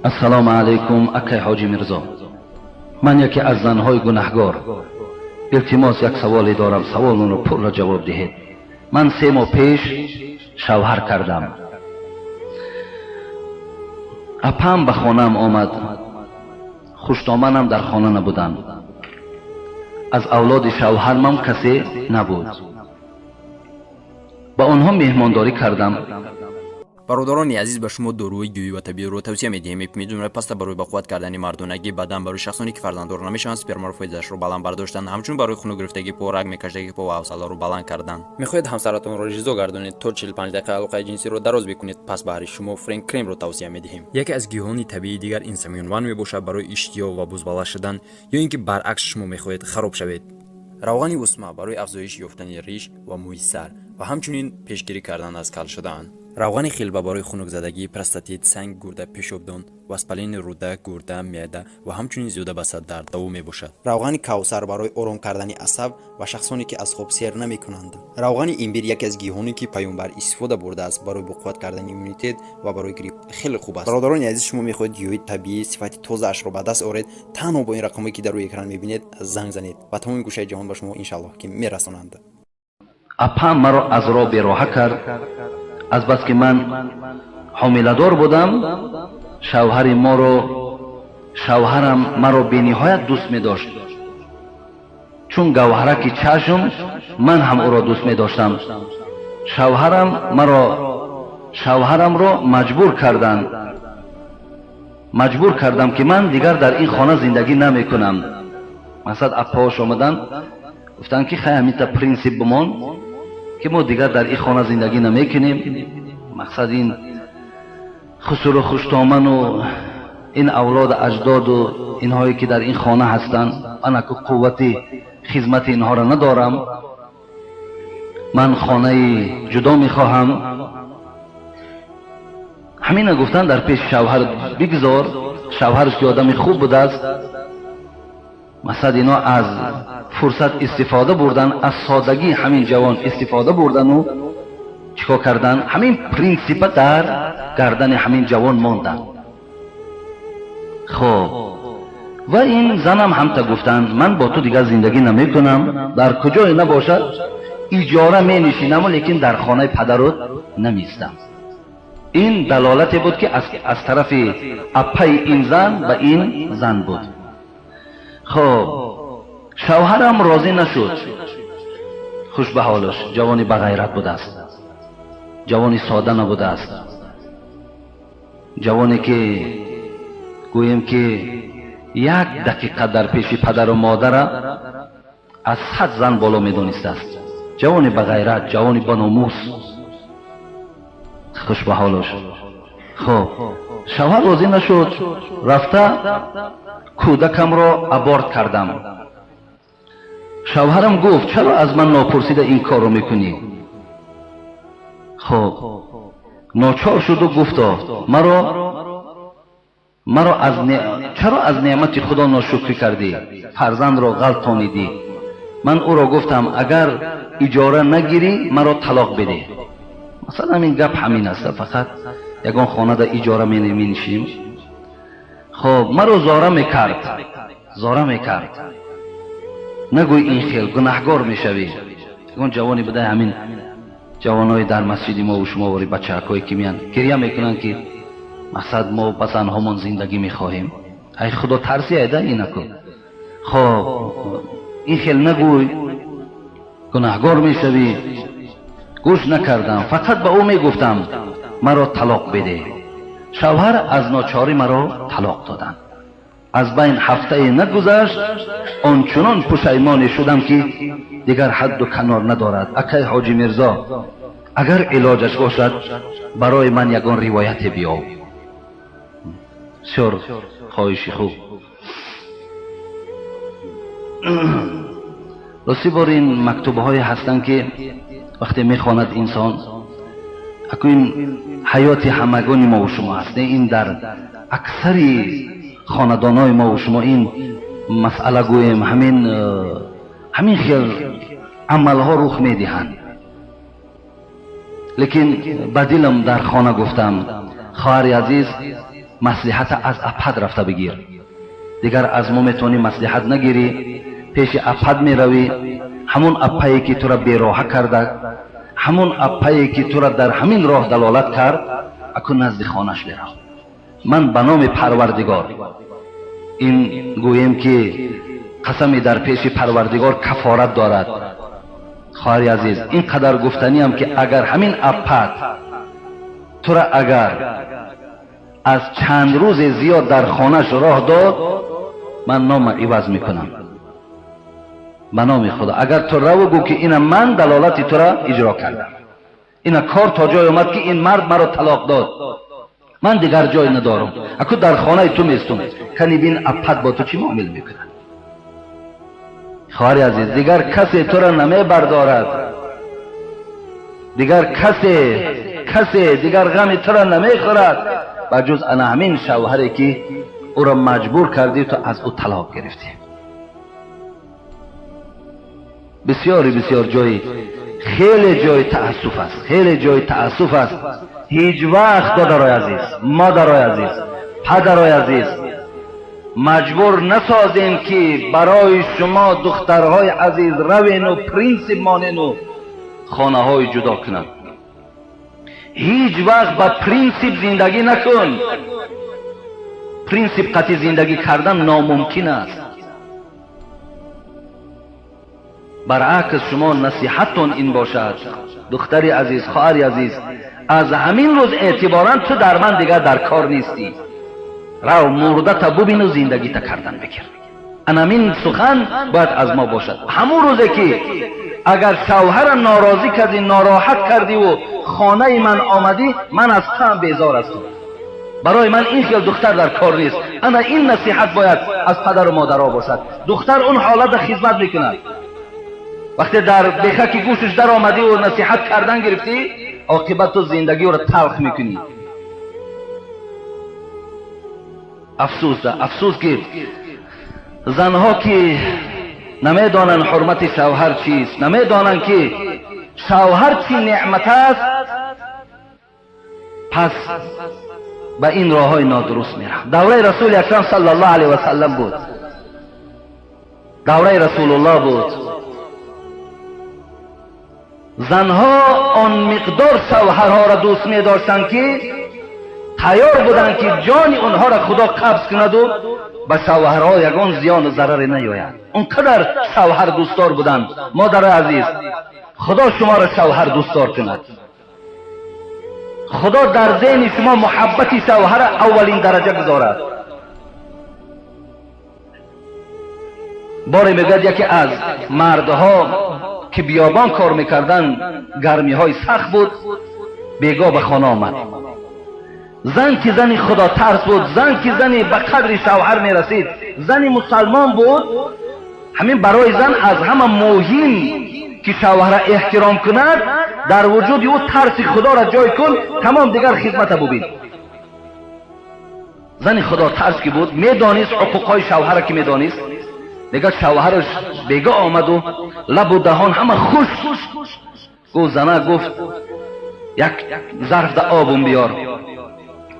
السلام علیکم اکای حاجی میرزا. من یکی از زنهای گناهگار. التماس یک سوالی دارم، سوال رو پر را جواب دهید. من 3 ماه پیش شوهر کردم. اپم به خانم آمد. خوشتامنم در خانه نبودند. از اولاد شوهرم کسی نبود. با آنها مهمانداری کردم. برادران عزیز، به شما داروی گیاهی و طبیعی رو توصیه می‌دهیم. می‌دونید پس برای بقوت کردن مردانگی بدن، برای شخصانی که فرزنددار نمیشن سپرم رو فایده‌اش رو بالا برداشتن، همچنین برای خون گرفتگی پا، رگ می‌کشیدگی پا و حوصله رو بالا کردن. می‌خواهید همسرتون رو ریزو گردونید تا 45 دقیقه علاقه جنسی رو دراز بکنید، پس برای شما فرینک کریم رو توصیه می‌دهیم. یکی از گیاهان طبیعی دیگر اینسامینوان میباشد برای اشتها و بزباله شدن یا اینکه برعکس شما می‌خواهید خراب شوید. روغن اسما برای افزایش یافتن ریش و موی سر و همچنین پیشگیری کردن از کل شدن. روغن خلبه برای خنک زدگی، پروستات، سنگ، گرده، پیشابدان، وسپلین روده، گرده، معده و همچنین زیاده بسد در دو می باشد. روغن کوثر برای آرام کردن عصب و شخصانی که از خواب سیر نمی کنند. روغن ایمبیر یکی از گیاهانی که پیامبر استفاده برده است برای قوت کردن ایمنیته و برای گریپ خیلی خوب است. برادران عزیز، شما میخواهید گیاهی طبیعی صفت تازه اش را به دست آورید، تنها با این رقمی که در روی اکران میبینید زنگ زنید و تمام گوشه جهان به شما ان شاء الله که میرسانند. اپم مرا از راه بیراه کرد. از بس که من حامله‌دار بودم، شوهرم مرا بینهایت دوست می داشت. چون گوهرک چشم من هم او را دوست می داشتم. شوهرم را مجبور کردم که من دیگر در این خانه زندگی نمی کنم. مثلا اپاش آمدن گفتن که خیلی همیتا پرینسیپ بمان که ما دیگر در این خانه زندگی نمی کنیم. مقصد این خسر و خوشتامن و این اولاد اجداد و اینهایی که در این خانه هستند، من که قوتی خدمت اینها را ندارم. من خانه جدا میخواهم. همین گفتن در پیش شوهر بگذار. شوهرش که آدم خوب بوده است. مثلا اینا از فرصت استفاده بردن، از سادگی همین جوان استفاده بردن و چیکار کردن؟ همین پرینسیپ در گردن همین جوان ماندن. خب و این زنم هم تا گفتن من با تو دیگر زندگی نمی کنم، در کجای نباشد اجاره می نشینم لیکن در خانه پدرت نمیستم. این دلالت بود که از طرف اپای این زن و این زن بود. خب شوهرم راضی نشد. خوش به حالش، جوانی بغیرت بوده است، جوانی ساده نبوده است، جوانی که گویم که 1 دقیقه در پیش پدر و مادر از 100 زن بالا می دانسته است. جوانی بغیرت، جوانی بناموس. خوش به حالش. خب شوهر راضی نشد، رفته کودکم را ابورت کردم. شوهرم گفت چرا از من ناپرسیده این کار رو میکنی؟ خب ناچار شد و گفتا چرا از نعمت خدا ناشکری کردی؟ فرزند را غلطانیدی. من او را گفتم اگر اجاره نگیری مرا طلاق بده. مثلا این گپ همین است، فقط یگان خانه در اجاره می نشیم. خب مرا زاره میکرد. نگوی این خیل گناهگار میشوی. اون جوانی بوده، همین جوانای در مسجد ما و شما وری بچه‌هایی که میان گریه میکنن که مقصد ما پس آنهامان زندگی میخواهیم. ای خدا ترسی ایده این نکن. خب این خیل نگوی گناهگار میشوی. گوش نکردم، فقط به او میگفتم مرا طلاق بده. شوهر از ناچاری مرا طلاق دادن. از بین هفته نگذشت آنچنان پشیمان شدم که دیگر حد و کنار ندارد. اکای حاجی میرزا اگر علاجش باشد برای من یگان روایت بیاو. سر خواهشی خوب. راستی بار این مکتوبه های هستن که وقتی میخواند انسان اکنون حیات همگان ما و شما هست. این در اکثری خاندانای ما و شما این مسئله گویم همین خیل عملها رخ میدهند. لیکن بدیلم در خانه گفتم خواهر عزیز مصلحت از اپد رفته بگیر. دیگر از ما میتونی مصلحت نگیری، پیش اپد میروی، همون اپایی که تو را بیراه کرده، همون اپایی که تو را در همین راه دلالت کرد، اکنون نزد خانش برو. من به نام پروردگار این گویم که قسمی در پیش پروردگار کفارت دارد. خواهر عزیز، این قدر گفتنی هم که اگر همین اپد تو را اگر از چند روز زیاد در خانش راه داد، من نام عوض میکنم به نام خدا. اگر تو رو گو که این من دلالت تو را اجرا کردم، این کار تا جای اومد که این مرد مرا طلاق داد، من دیگر جای ندارم، اکو در خانه تو میستم، کنی بین اپد با تو چی معامل میکنه. خواهر عزیز، دیگر کسی تو را نمی بردارد، دیگر کسی دیگر غم تو را نمی خورد بجز انا همین شوهری که او را مجبور کردی تو از او طلاق گرفتی. بسیار جای، خیلی جای تأسف است، خیلی جای تأسف است. هیچ وقت دادرای عزیز، مادرای عزیز، پدرای عزیز، مجبور نسازین که برای شما دخترهای عزیز روین و پرینسیپ مانین و خانه های جدا کنن. هیچ وقت با پرینسیپ زندگی نکن. پرینسیپ قطعی زندگی کردن ناممکن است. برعکس شما نصیحتون این باشد، دختری عزیز، خواهری عزیز، از همین روز اعتبارا تو در من دیگر در کار نیستی، رو مردت ببین و زندگی تا کردن بگیر. همین سخن باید از ما باشد. همون روزه که اگر شوهر ناراضی کردی، ناراحت کردی و خانه من آمدی، من از تو بیزار هستم، برای من این خیال دختر در کار نیست. انا این نصیحت باید از پدر و مادرها باشد. دختر اون حالت خدمت میکند. وقتی در بخک گوشش در آمدی و نصیحت کردن گرفتی، عاقبت تو زندگی رو تلخ میکنی. افسوس که زنها که نمیدانن حرمت شوهر چیست، نمیدانن که شوهر چی نعمت است، پس به این راه های نادرست میره. دوره رسول اکرم صلی الله علیه و سلم بود، دوره رسول الله بود. زنها آن مقدار شوهرها را دوست می داشتند که تیار بودند که جان اونها را خدا قبض کند و به شوهرها یگان زیان و ضرر نیاید. اونقدر شوهر دوستدار بودند. مادر عزیز، خدا شما را شوهر دوستدار کند. خدا در ذهن شما محبت شوهر اولین درجه گذارد. باری میگد یکی از مردها که بیابان کار میکردن، گرمی های سخت بود، بیگاه به خانه آمد. زن که زنی خدا ترس بود، زن که زنی به قدر شوهر میرسید، زنی مسلمان بود. همین برای زن از همه مهم که شوهر احترام کند، در وجود او ترس خدا را جای کن، تمام دیگر خدمت ببین. زنی خدا ترس که بود، میدانست حقوقهای شوهر که میدانست. دیگر شوهرش بیگاه آمد و لب و دهان همه خوش گفت. زنه گفت یک ظرف ده آبم بیار.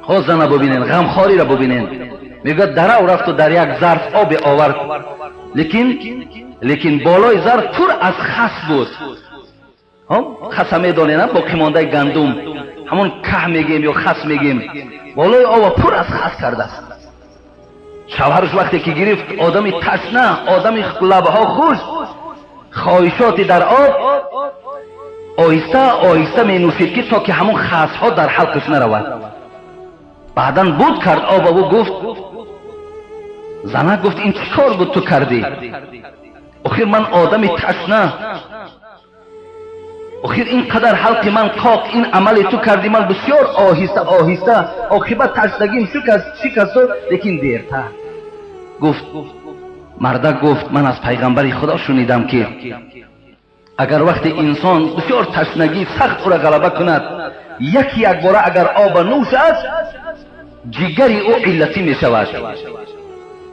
ها زنه ببینین، غمخواری را ببینین. میگه در او رفت و در یک ظرف آب آورد، لیکن بالای ظرف پر از خس بود. خس میدانین، باقی مانده گندم، همون که میگیم یا خس میگیم، بالای آب پر از خس کرده است. شوهرش وقتی که گرفت، آدمی تشنه، آدمی لبها خوش، خواهشاتی در آب آهسته می نوشید که تا که همون خسها در حلقش نرود. بعداً بود کرد آب و گفت. زنه گفت این چی کار بود تو کردی؟ آخر من آدمی تشنه، آخر اینقدر حلق من قاق، این عمل تو کردی، من بسیار آهسته عاقبت تشنگیم شکست، لیکن دیرتر. گفت مرد گفت من از پیغمبر خدا شنیدم که اگر وقتی انسان بسیار تشنگی سخت او را غلبه کند، یک باره اگر آب نوش است، جگری او علتی می شود.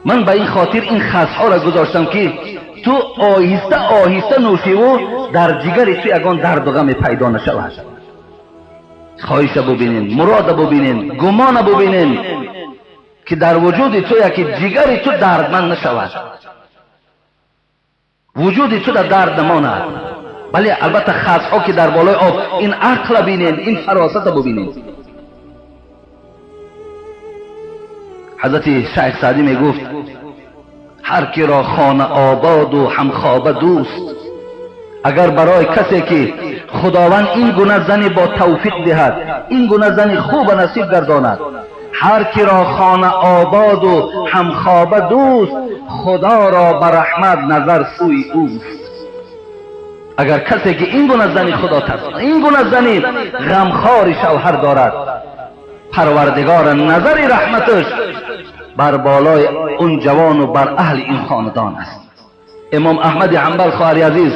من به این خاطر این خسها را گذاشتم که تو آهسته نوشی و در جگر تو یگان درد و غم پیدا نشود. خواهش ببینین، مراد ببینین، گمان ببینین که در وجود تو یکی جگر تو دردمند نشود، وجود تو در درد نماند. ولی البته خاص که در بالای آب این عقل ببینین، این فراست ببینین. حضرت شیخ سعدی می گفت هر کی را خانه آباد و همخوابه دوست، اگر برای کسی که خداوند این گونه زنی با توفیق دهد، این گونه زنی خوب نصیب گرداند، هر کی را خانه آباد و همخوابه دوست، خدا را بر رحمت نظر سوی اوست. اگر کسی که این گونه زنی خدا ترسان، این گونه زنی غمخوار شوهر دارد، پروردگار نظر رحمتش بر بالای اون جوان و بر اهل این خاندان است. امام احمد حنبل خواهر عزیز،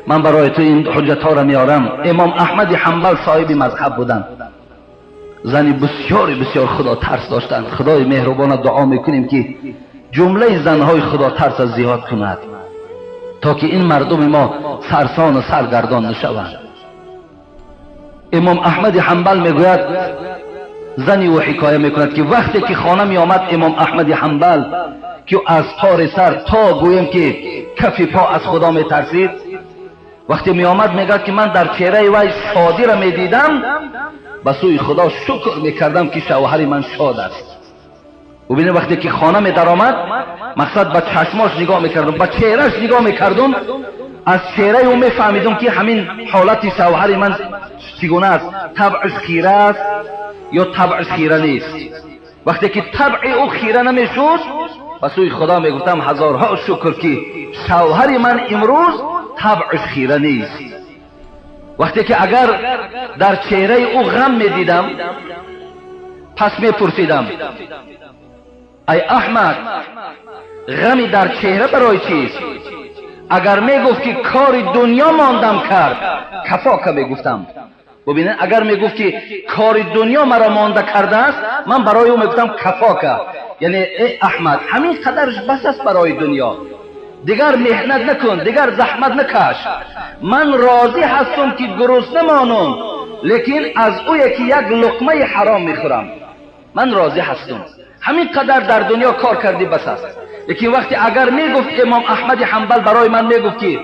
من برای تو این حجت ها را میارم. امام احمد حنبل صاحب مذهب بودند، زنی بسیار خدا ترس داشتند. خدای مهربان دعا میکنیم که جمله زنهای خدا ترس از زیاد کند تا که این مردم ما سرسان و سرگردان نشوند. امام احمد حنبل میگوید، زنی و حکایه میکند که وقتی که خانه می آمد امام احمد حنبل که از تار سر تا گویم که کف پا از خدا می ترسید، وقتی می آمد میگه که من در چهره وی شادی را می دیدم، به سوی خدا شکر می کردم که شوهر من شاد است. ببینید وقتی که خانه می در آمد، مقصد به چشماش نگاه می کردم، به چهرهش نگاه می کردم، از چهره او می فهمیدم که همین حالت شوهر من چگونه است، طبعش خیره است یا طبعش خیره نیست. وقتی که طبع او خیره نمیشد، به سوی خدا میگفتم هزارها شکر که شوهر من امروز طبعش خیره نیست. وقتی که اگر در چهره او غم میدیدم، پس میپرسیدم ای احمد، غمی در چهره برای چیست؟ اگر میگفت که کار دنیا ماندم کرد، کفاکه میگفتم. ببینید اگر میگفت که کار دنیا مرا مانده کرده است، من برای او میگفتم کفاکه، یعنی ای احمد همین قدرش بس است برای دنیا، دیگر محنت نکن، دیگر زحمت نکش. من راضی هستم که گرسنه مانم، لیکن از او یکی یک لقمه حرام میخورم. من راضی هستم، همین قدر در دنیا کار کردی بس است. لیکن وقتی اگر میگفت امام احمد حنبل برای من میگفت که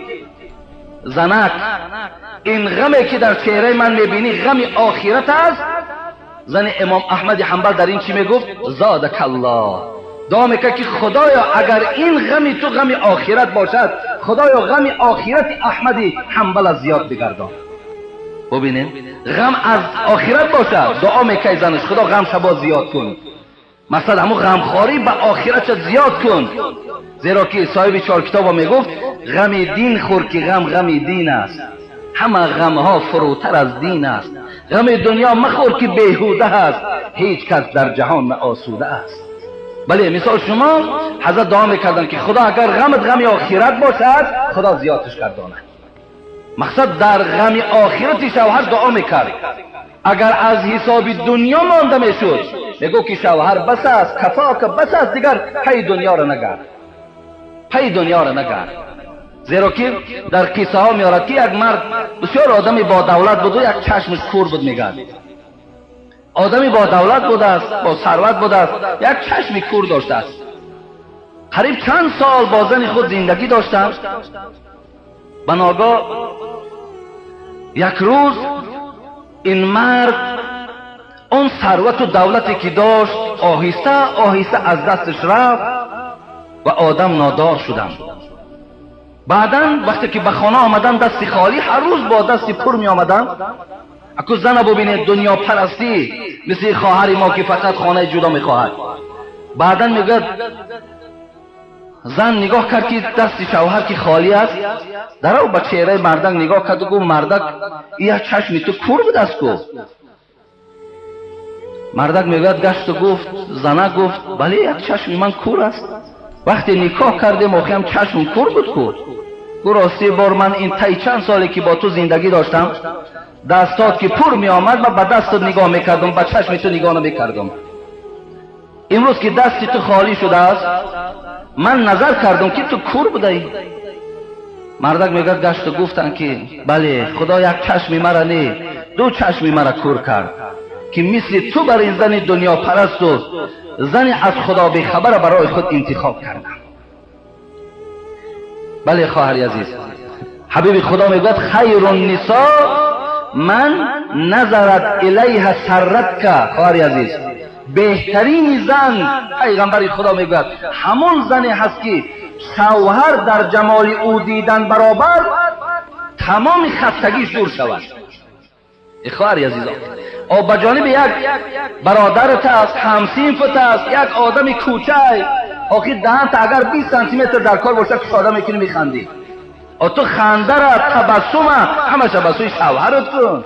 زنک، این غمی که در چهره من میبینی غم آخرت است، زن امام احمد حنبل در این چی میگفت؟ زادک الله، دعا میکرد که خدایا اگر این غم تو غم آخرت باشد، خدایا غم آخرت احمد حنبل از زیاد بگردان. ببینید غم از آخرت باشد، دعا میکرد زنش خدا غم شبا زیاد کن، مثلا همون غمخواری به آخرت زیاد کن. زیرا که صاحب 4 کتاب میگفت غم دین خور که غم دین است، همه غمها فروتر از دین است. غم دنیا مخور که بیهوده است، هیچ کس در جهان نه آسوده است. بله مثال شما حضرت دعا میکردن که خدا اگر غمت غم آخرت باشد، خدا زیادش گرداند. مقصد در غم آخرت شوهر دعا میکرد، اگر از حساب دنیا مانده میشد میگو که شوهر بس است، کفاک بس است، دیگر پی دنیا را نگرد، پی دنیا را نگرد. زیرا که در قصه ها میارد که یک مرد بسیار آدمی با دولت بود و یک چشمش کور بود. میگن آدمی با دولت بود است، با ثروت بود است، یک چشم کور داشته است. قریب چند سال با زن خود زندگی داشتم. بناگاه یک روز این مرد اون ثروت و دولتی که داشت آهسته از دستش رفت و آدم نادار شدم. بعداً وقتی که به خانه آمدم دست خالی، هر روز با دست پر می آمدم. اکو زن ببینید دنیا پرستی مثل خواهر ما که فقط خانه جدا می خواهد. بعداً میگه زن نگاه کرد که دست شوهر که خالی است، در او به چهره مردک نگاه کرد و گفت مردک این چشم تو کور بود است کو؟ مردک میگوید گشت و گفت، زنک گفت بله یک چشم من کور است، وقتی نکاح کردیم آخیم چشم کور بود کو؟ گو راستی بار من این تی چند سالی که با تو زندگی داشتم، دستات که پر می آمد من به دستت نگاه میکردم، به چشم تو نگاه نمیکردم. امروز که دستی تو خالی شده است من نظر کردم که تو کور بودی. مردک میگه گشت و گفتن که بله خدا یک چشم مرا نه دو چشم مرا کور کرد که مثل تو بر این زن دنیا پرست و زن از خدا بیخبر برای خود انتخاب کردم. بله خواهر عزیز، حبیب خدا میگوید خیر النساء من نظرت الیها سرتک. خواهر عزیز، بهترین زن، پیغمبر خدا میگوید همون زنی هست که شوهر در جمال او دیدن برابر تمام خستگیش دور شود. خواهر عزیزان، او بجانب یک برادرت است، همسینفت است، یک آدم کوچه، آخی دهنت اگر 20 سانتی متر در کار باشه که آدم میکنی میخندی، او تو خنده را تبسم همش به سوی شوهرت کن.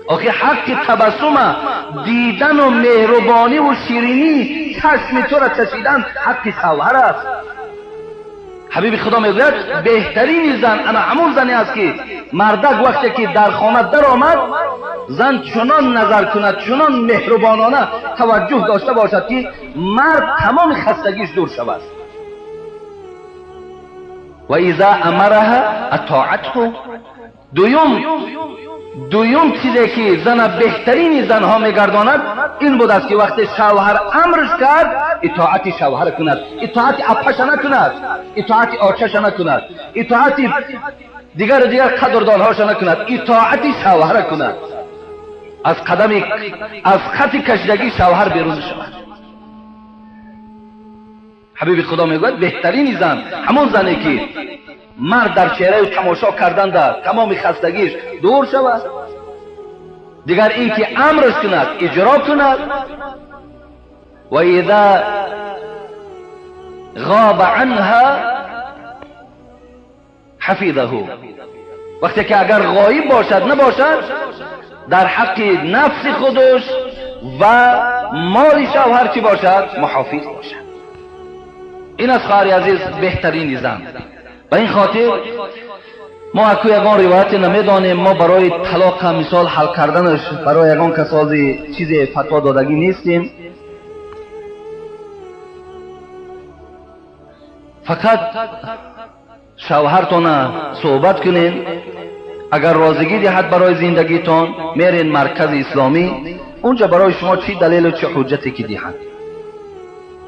آخی حق تبسم دیدن و مهربانی و شیرینی چشم تو را چشیدن حق شوهر است. حبیب خدا میگوید بهترین زن انا همون زنی است که مردک وقتی که در خانه در آمد زن چنان نظر کند، چنان مهربانانه توجه داشته باشد که مرد تمام خستگیش دور شود. و اذا امرها اطاعته. دویم چیزی که زن بهترین زنها میگرداند این بود است که وقتی شوهر امرش کرد اطاعت شوهر کند، اطاعت اپش نکند، اطاعت آچش نکند، اطاعت دیگر قدردانهاش نکند، اطاعت شوهر کند. از خط کشیدگی شوهر بیرون شود. حبیب خدا میگوید بهترین زن همون زنی که مرد در چهره و تماشا کردن در تمام خستگیش دور شود. دیگر این که امرش کند اجرا کند. و اذا غاب عنها حفظه. وقتی که اگر غایب باشد نباشد در حق نفس خودش و مال شوهر چی باشد محافظ باشد. این از خواهر عزیز بهترین زن. به این خاطر ما اکو یگان روایت نمیدانیم، ما برای طلاق مثال حل کردنش برای یگان کسازی چیز فتوا دادگی نیستیم. فقط شوهرتون صحبت کنین، اگر رازگی دهد برای زندگیتون میرین مرکز اسلامی، اونجا برای شما چی دلیل و چه حجتی که دهند.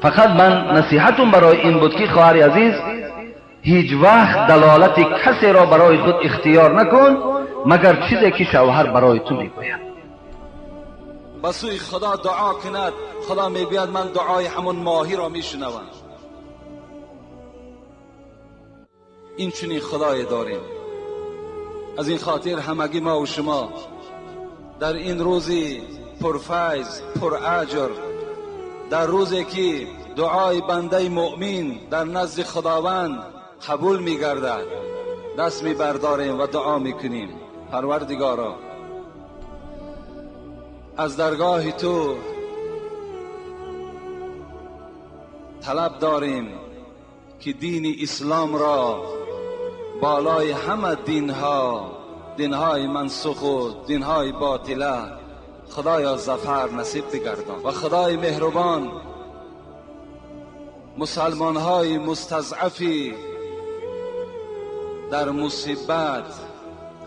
فقط من نصیحتم برای این بود که خواهر عزیز هیچ وقت دلالت کسی را برای خود اختیار نکن مگر چیزی که شوهر برای تو میگوید. به سوی خدا دعا کند، خدا میگوید من دعای همون ماهی را میشنوم. این چنین خدای داریم. از این خاطر همگی ما و شما در این روزی پرفیض پراجر، در روزی که دعای بنده مؤمن در نزد خداوند قبول می‌گردد، دست می‌برداریم و دعا می‌کنیم پروردگارا از درگاه تو طلب داریم که دین اسلام را بالای همه دینهای منسوخ و دینهای باطله خدایا ظفر نصیب بگردان و خدای مهربان مسلمانهای مستضعفی در مصیبت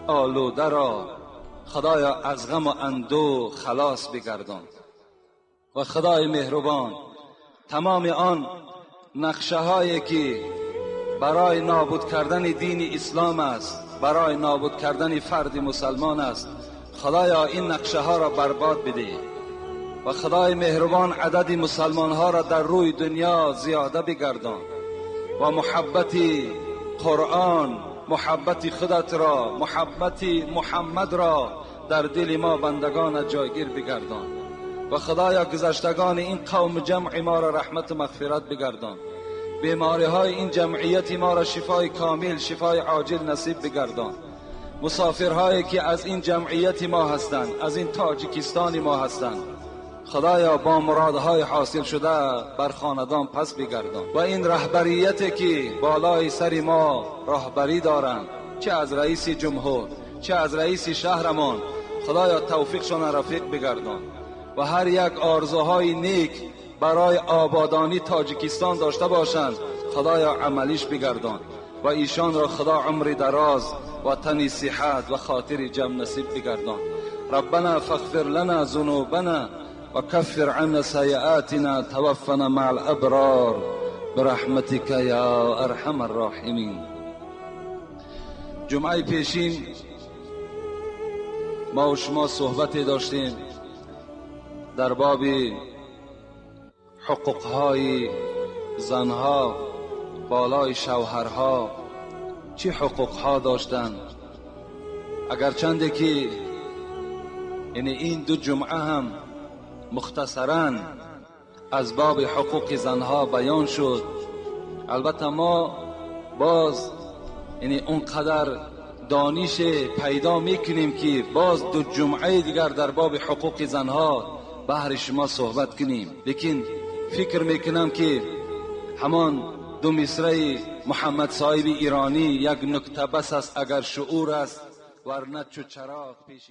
آلوده را خدایا از غم و اندوه خلاص بگردان و خدای مهربان تمام آن نقشه هایی که برای نابود کردن دین اسلام است، برای نابود کردن فرد مسلمان است، خدایا این نقشه ها را برباد بده و خدای مهربان عدد مسلمان ها را در روی دنیا زیاده بگردان و محبت قرآن، محبت خودت را، محبت محمد را در دل ما بندگان جایگیر بگردان و خدایا گذشتگان این قوم جمع ما را رحمت و مغفرت بگردان. بیماری های این جمعیت ما را شفای کامل، شفای عاجل نصیب بگردان. مسافرهایی که از این جمعیت ما هستند، از این تاجیکستان ما هستند، خدایا با مرادهای حاصل شده بر خاندان پس بگردان و این رهبریتی که بالای سر ما رهبری دارند، چه از رئیس جمهور چه از رئیس شهرمان، خدایا توفیقشان رفیق بگردان و هر یک آرزوهای نیک برای آبادانی تاجیکستان داشته باشند، خدایا عملیش بگردان و ایشان را خدا عمر دراز و تنی صحت و خاطر جمع نصیب بگردان ربنا فاغفر لنا ذنوبنا وكفر عنا سيئاتنا توفنا مع الابرار برحمتك یا ارحم الراحمین. جمعه پیشین ما و شما صحبتی داشتیم در باب حقوقهای زنها بالای شوهرها، چی حقوقها داشتن. اگرچنده که این دو جمعه هم مختصراً از باب حقوق زنها بیان شد، البته ما باز اونقدر دانش پیدا میکنیم که باز دو جمعه دیگر در باب حقوق زنها بهر شما صحبت کنیم. لیکن فکر میکنم که همان دو مصرع محمد صاحب ایرانی یک نکته بس است اگر شعور است، ورنه چو چراغ پیش